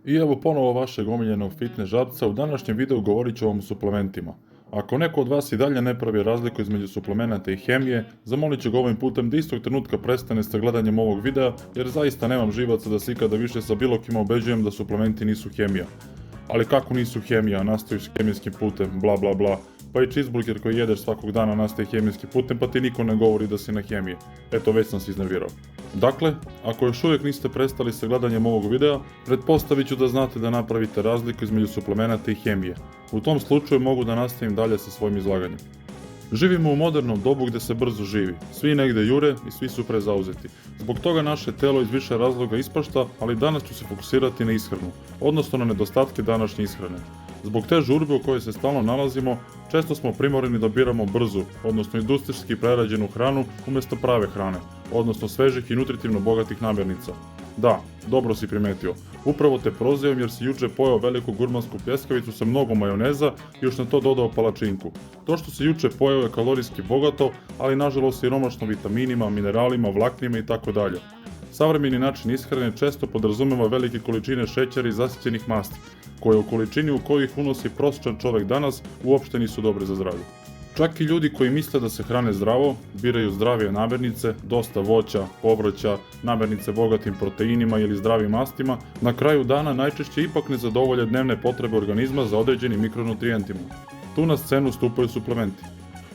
I evo ponovo vašeg omiljenog fitness žabca. U današnjem videu govorit ću vam o suplementima. Ako neko od vas i dalje ne pravi razliku između suplemenata i hemije, zamolit ću ga ovim putem da istog trenutka prestane sa gledanjem ovog videa, jer zaista nemam živaca da se ikada više sa bilo kim ubeđujem da suplementi nisu hemija. Ali kako nisu hemija, nastaju s hemijskim putem, bla bla bla. Pa i cheeseburger koji jedeš svakog dana nastaje hemijskim putem, pa ti niko ne govori da si na hemije. Eto, već sam se iznervirao. Dakle, ako još uvijek niste prestali sa gledanjem ovog videa, pretpostavit ću da znate da napravite razliku između suplemenata i hemije. U tom slučaju mogu da nastavim dalje sa svojim izlaganjem. Živimo u modernom dobu gdje se brzo živi, svi negdje jure i svi su prezauzeti. Zbog toga naše telo iz više razloga ispašta, ali danas ću se fokusirati na ishranu, odnosno na nedostatke današnje ishrane. Zbog te žurbe u kojoj se stalno nalazimo, često smo primorani da biramo brzu, odnosno industrijski prerađenu hranu umjesto prave hrane, odnosno svežih i nutritivno bogatih namirnica. Da, dobro si primetio. Upravo te prozivam jer si jučer pojeo veliku gurmansku pljeskavicu sa mnogo majoneza i još na to dodao palačinku. To što si jučer pojeo je kalorijski bogato, ali nažalost siromašno vitaminima, mineralima, vlaknima itd. Savremeni način ishrane često podrazumeva velike količine šećera i zasićenih masti, koje u količini u kojih unosi prosječan čovjek danas uopšte nisu dobre za zdravlje. Čak i ljudi koji misle da se hrane zdravo, biraju zdravije namirnice, dosta voća, povrća, namirnice bogatim proteinima ili zdravim mastima, na kraju dana najčešće ipak ne zadovolje dnevne potrebe organizma za određenim mikronutrijentima. Tu na scenu stupaju suplementi.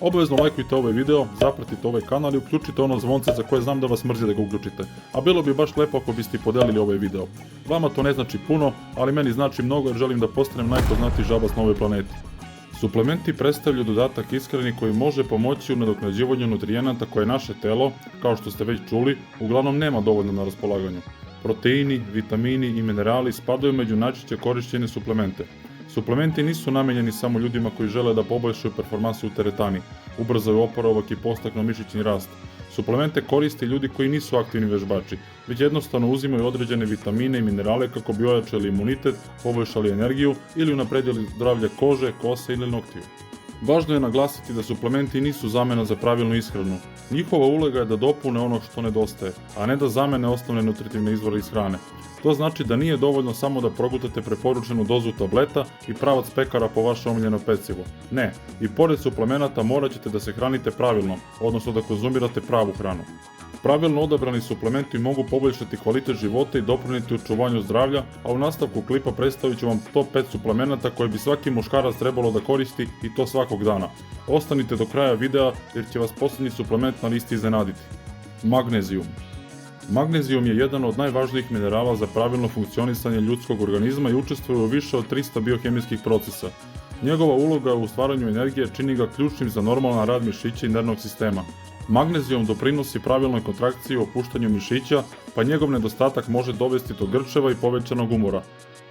Obavezno lajkujte ovaj video, zapratite ovaj kanal i uključite ono zvonce za koje znam da vas mrzi da ga uključite. A bilo bi baš lepo ako biste podelili ovaj video. Vama to ne znači puno, ali meni znači mnogo jer želim da postanem najpoznatiji žabac na ovoj planeti. Suplementi predstavljaju dodatak ishrani koji može pomoći u nadoknađivanju nutrijenata koje naše telo, kao što ste već čuli, uglavnom nema dovoljno na raspolaganju. Proteini, vitamini i minerali spadaju među najčešće korišćene suplemente. Suplementi nisu namijenjeni samo ljudima koji žele da poboljšaju performansu u teretani, ubrzaju oporavak i podstaknu mišićni rast. Suplemente koriste ljudi koji nisu aktivni vežbači, već jednostavno uzimaju određene vitamine i minerale kako bi ojačali imunitet, poboljšali energiju ili unapredili zdravlje kože, kose ili noktiju. Važno je naglasiti da suplementi nisu zamjena za pravilnu ishranu. Njihova uloga je da dopune ono što nedostaje, a ne da zamene osnovne nutritivne izvore iz hrane. To znači da nije dovoljno samo da progutate preporučenu dozu tableta i pravac pekara po vaše omiljeno pecivo. Ne, i pored suplemenata morat ćete da se hranite pravilno, odnosno da konzumirate pravu hranu. Pravilno odabrani suplementi mogu poboljšati kvalitet života i doprinijeti očuvanju zdravlja, a u nastavku klipa predstavit ću vam top 5 suplemenata koje bi svaki muškarac trebalo da koristi i to svakog dana. Ostanite do kraja videa jer će vas posljednji suplement na listi iznenaditi. Magnezijum. Magnezijum je jedan od najvažnijih minerala za pravilno funkcionisanje ljudskog organizma i učestvuje u više od 300 biohemijskih procesa. Njegova uloga u stvaranju energije čini ga ključnim za normalan rad mišića i nervnog sistema. Magnezijum doprinosi pravilnoj kontrakciji i opuštanju mišića, pa njegov nedostatak može dovesti do grčeva i povećanog umora.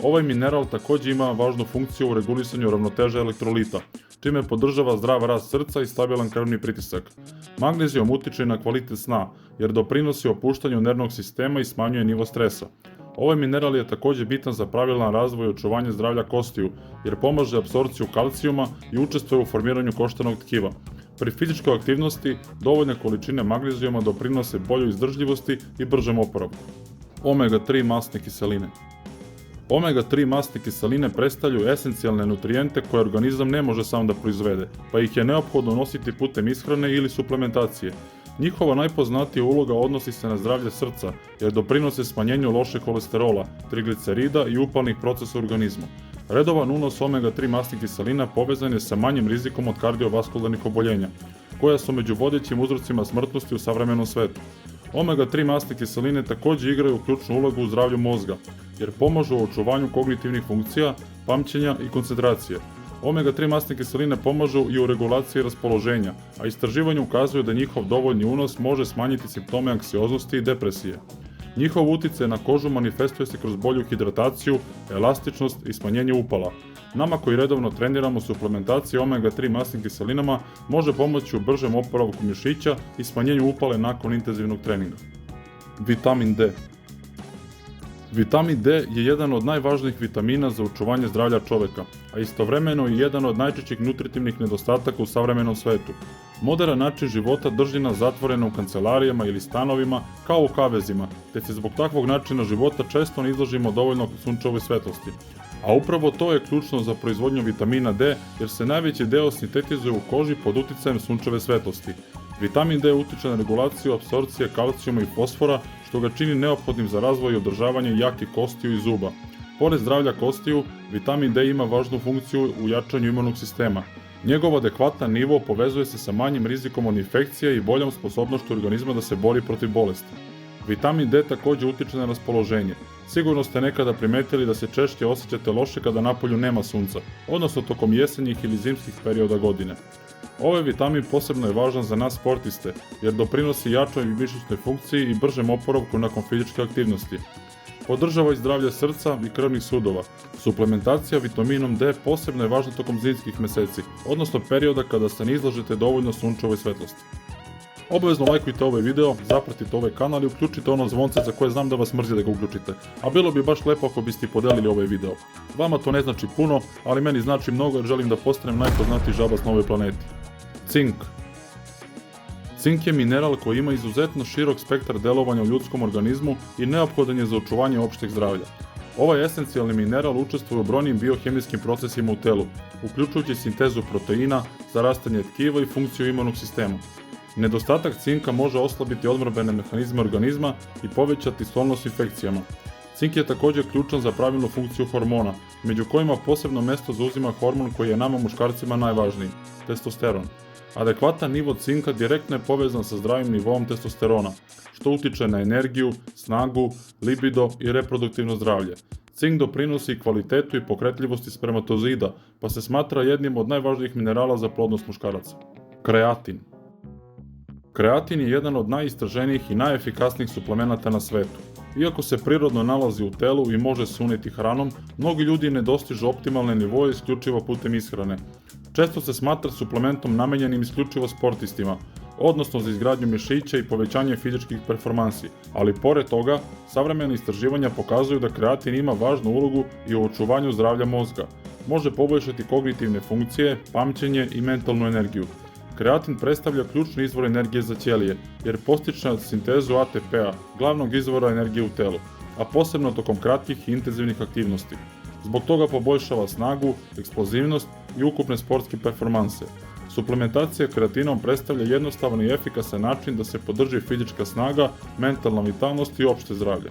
Ovaj mineral također ima važnu funkciju u regulisanju ravnoteže elektrolita, čime podržava zdrav rast srca i stabilan krvni pritisak. Magnezijum utiče na kvalitet sna, jer doprinosi opuštanju nervnog sistema i smanjuje nivo stresa. Ovaj mineral je također bitan za pravilan razvoj i očuvanje zdravlja kostiju, jer pomaže apsorpciju kalcijuma i učestvuje u formiranju koštanog tkiva. Pri fizičkoj aktivnosti dovoljne količine magnezijuma doprinose boljoj izdržljivosti i bržem oporavku. Omega-3 masne kiseline. Omega-3 masne kiseline predstavljaju esencijalne nutrijente koje organizam ne može sam da proizvede, pa ih je neophodno nositi putem ishrane ili suplementacije. Njihova najpoznatija uloga odnosi se na zdravlje srca, jer doprinose smanjenju lošeg kolesterola, triglicerida i upalnih procesa u organizmu. Redovan unos omega-3 masnih kiselina povezan je sa manjim rizikom od kardiovaskularnih oboljenja, koja su među vodećim uzrocima smrtnosti u savremenom svetu. Omega-3 masne kiseline također igraju ključnu ulogu u zdravlju mozga, jer pomažu u očuvanju kognitivnih funkcija, pamćenja i koncentracije. Omega-3 masne kiseline pomažu i u regulaciji raspoloženja, a istraživanje ukazuju da njihov dovoljni unos može smanjiti simptome anksioznosti i depresije. Njihov utjecaj na kožu manifestuje se kroz bolju hidrataciju, elastičnost i smanjenje upala. Nama koji redovno treniramo, suplementacija omega-3 masnim kiselinama može pomoći u bržem oporavku mišića i smanjenju upale nakon intenzivnog treninga. Vitamin D. Vitamin D je jedan od najvažnijih vitamina za očuvanje zdravlja čovjeka, a istovremeno i jedan od najčešćih nutritivnih nedostataka u savremenom svetu. Moderan način života drži nas zatvorene u kancelarijama ili stanovima kao u kavezima, te se zbog takvog načina života često ne izložimo dovoljno sunčevoj svetlosti. A upravo to je ključno za proizvodnju vitamina D, jer se najveći deo sintetizuje u koži pod uticajem sunčeve svetlosti. Vitamin D utiče na regulaciju apsorpcije kalcijuma i fosfora, što ga čini neophodnim za razvoj i održavanje jakih kostiju i zuba. Pored zdravlja kostiju, vitamin D ima važnu funkciju u jačanju imunog sistema. Njegov adekvatan nivo povezuje se sa manjim rizikom od infekcija i boljom sposobnošću organizma da se bori protiv bolesti. Vitamin D također utiče na raspoloženje. Sigurno ste nekada primetili da se češće osjećate loše kada napolju nema sunca, odnosno tokom jesenjih ili zimskih perioda godine. Ovaj vitamin posebno je važan za nas sportiste, jer doprinosi jačoj mišićnoj funkciji i bržem oporavku nakon fizičke aktivnosti. Podržava i zdravlje srca i krvnih sudova. Suplementacija vitaminom D posebno je važna tokom zimskih meseci, odnosno perioda kada se ne izlažete dovoljno sunčevoj svetlosti. Obavezno lajkujte ovaj video, zapratite ovaj kanal i uključite ono zvonce za koje znam da vas mrzi da ga uključite. A bilo bi baš lepo ako biste podelili ovaj video. Vama to ne znači puno, ali meni znači mnogo jer želim da postanem najpoznatiji žabac na ovoj planeti. Cink. Cink je mineral koji ima izuzetno širok spektar delovanja u ljudskom organizmu i neophodan je za očuvanje opšteg zdravlja. Ovaj esencijalni mineral učestvuje u brojnim biohemijskim procesima u telu, uključujući sintezu proteina, zarastanje tkiva i funkciju imunog sistema. Nedostatak cinka može oslabiti odbrambene mehanizme organizma i povećati sklonost infekcijama. Cink je također ključan za pravilnu funkciju hormona, među kojima posebno mesto zauzima hormon koji je nama muškarcima najvažniji – testosteron. Adekvatan nivo cinka direktno je povezan sa zdravim nivom testosterona, što utiče na energiju, snagu, libido i reproduktivno zdravlje. Cink doprinosi kvalitetu i pokretljivosti spermatozoida, pa se smatra jednim od najvažnijih minerala za plodnost muškaraca. Kreatin. Kreatin je jedan od najistraženijih i najefikasnijih suplemenata na svetu. Iako se prirodno nalazi u telu i može se uneti hranom, mnogi ljudi ne dostižu optimalne nivoe isključivo putem ishrane. Često se smatra suplementom namenjenim isključivo sportistima, odnosno za izgradnju mišića i povećanje fizičkih performansi, ali pored toga, savremena istraživanja pokazuju da kreatin ima važnu ulogu i u očuvanju zdravlja mozga. Može poboljšati kognitivne funkcije, pamćenje i mentalnu energiju. Kreatin predstavlja ključni izvor energije za ćelije, jer postiče sintezu ATP-a, glavnog izvora energije u telu, a posebno tokom kratkih i intenzivnih aktivnosti. Zbog toga poboljšava snagu, eksplozivnost i ukupne sportske performanse. Suplementacija kreatinom predstavlja jednostavan i efikasan način da se podrži fizička snaga, mentalna vitalnost i opšte zdravlje.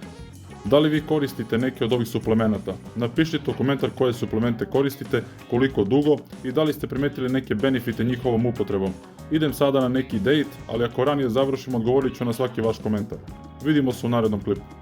Da li vi koristite neke od ovih suplemenata? Napišite u komentar koje suplemente koristite, koliko dugo i da li ste primetili neke benefite njihovom upotrebom. Idem sada na neki date, ali ako ranije završim odgovorit ću na svaki vaš komentar. Vidimo se u narednom klipu.